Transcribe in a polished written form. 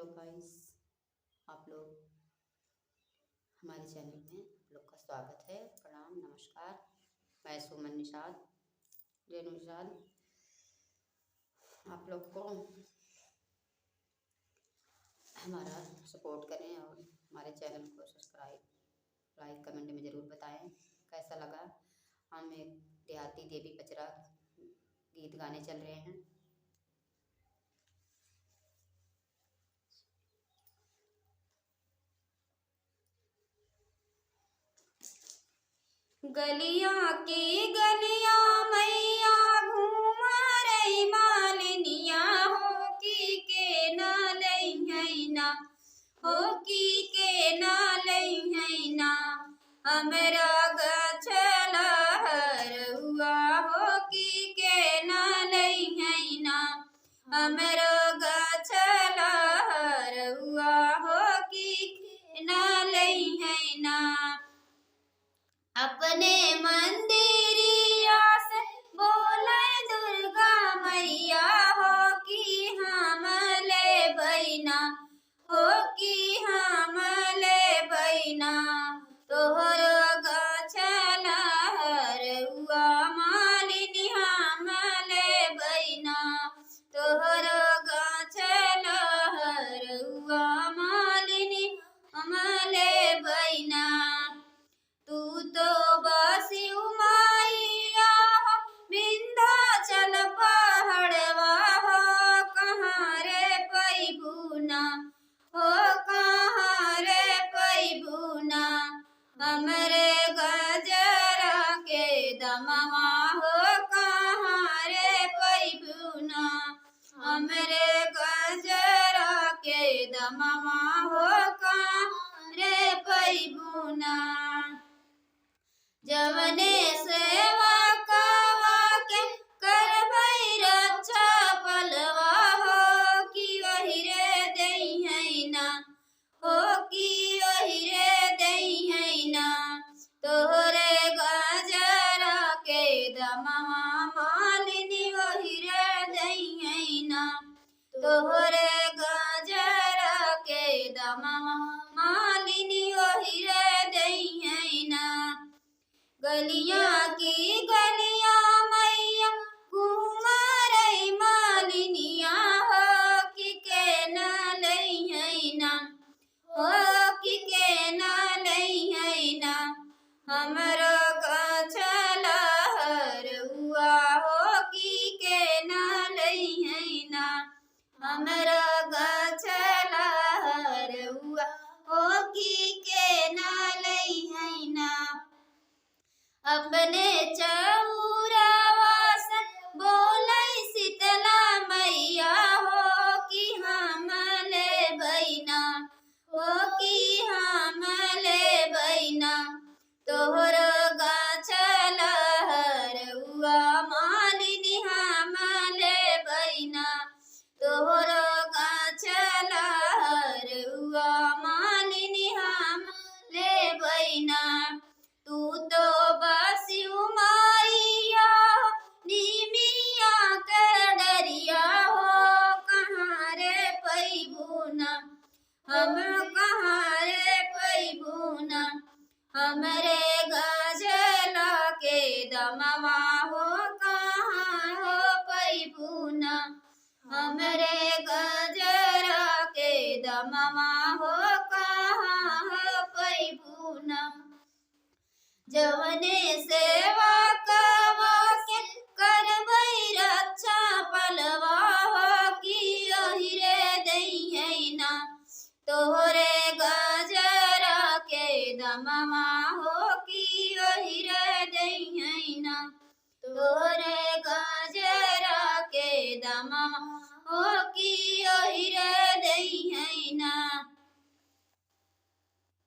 Hello guys, आप लोग हमारे चैनल में आप लोग का स्वागत है। प्रणाम, नमस्कार। मैं सुमन निषाद, रेणु निषाद। आप लोग को हमारा सपोर्ट करें और हमारे चैनल को सब्सक्राइब, लाइक, कमेंट में ज़रूर बताएं कैसा लगा। हम एक देहाती देवी पचरा गीत गाने चल रहे हैं। गलियां की गलियां मैया घूम रही मालिनिया, हो की ना लई है ना, हो की ना लई है ना। हमरा गछला हरुआ, हो की ना लई है ना। हमरा गछला हरुआ, हो की ना लई है ना। अपने मंदिरिया से बोले दुर्गा मैया, हो की हम ले बैना, हो की हम ले बैना। तोहर गछला हरुआ मालिनी हम ले बैना, तोहर गछला हरुआ मालिनी हम ले बैना। तू तो बसी उमाइया विंध्याचल पहाड़वा, हो कहाँ रे पैबुना, हो कहाँ रे पैबुना। हमरे गजरा के दमवा, हो कहाँ रे पैबुना। हमरे गजरा के दमवा, हो कहाँ रे पैबुना। जवने सेवा कवा के करबै रक्षा पलवा, हो की वही रे दई है ना, हो की वही रे दई है ना। तोहरे गजरा के दमवा मालिनी वही रे दई है ना, तोहरे गजरा के दमवा मालिनी वही रे दई है ना। गलियां की गलियां मैया घूम रही मालिनिया, हो की ना लई है ना, हो की ना लई है ना। हमरो गछला हरुआ, हो की ना लई है ना। हमरो गछला हरुआ, हो की ना लई है ना। अपने चौरावा से बोलै शीतला मैया, हो की हम ले बैना, हो की हम ले बैना। तोहर गछला हरुआ मालिनी हम ले बैना, तोहर गछला हरुआ मालिनी हम ले बैना। तू तो बसी उमाइया निमिया के डरिया, हो कहाँ रे पैबुना, हम कहाँ रे पैबुना। हमरे गजला के दमवा, हो कहाँ हो पैबुना। हमरे गजरा के दमवा, हो कहाँ हो पैबुना। जवने सेवा कवा के करबै रक्षा पलवा, हो की ओहि रे दई है ना। तोहरे गजरा के दमवा, हो की ओहि रे दई है ना। तोहरे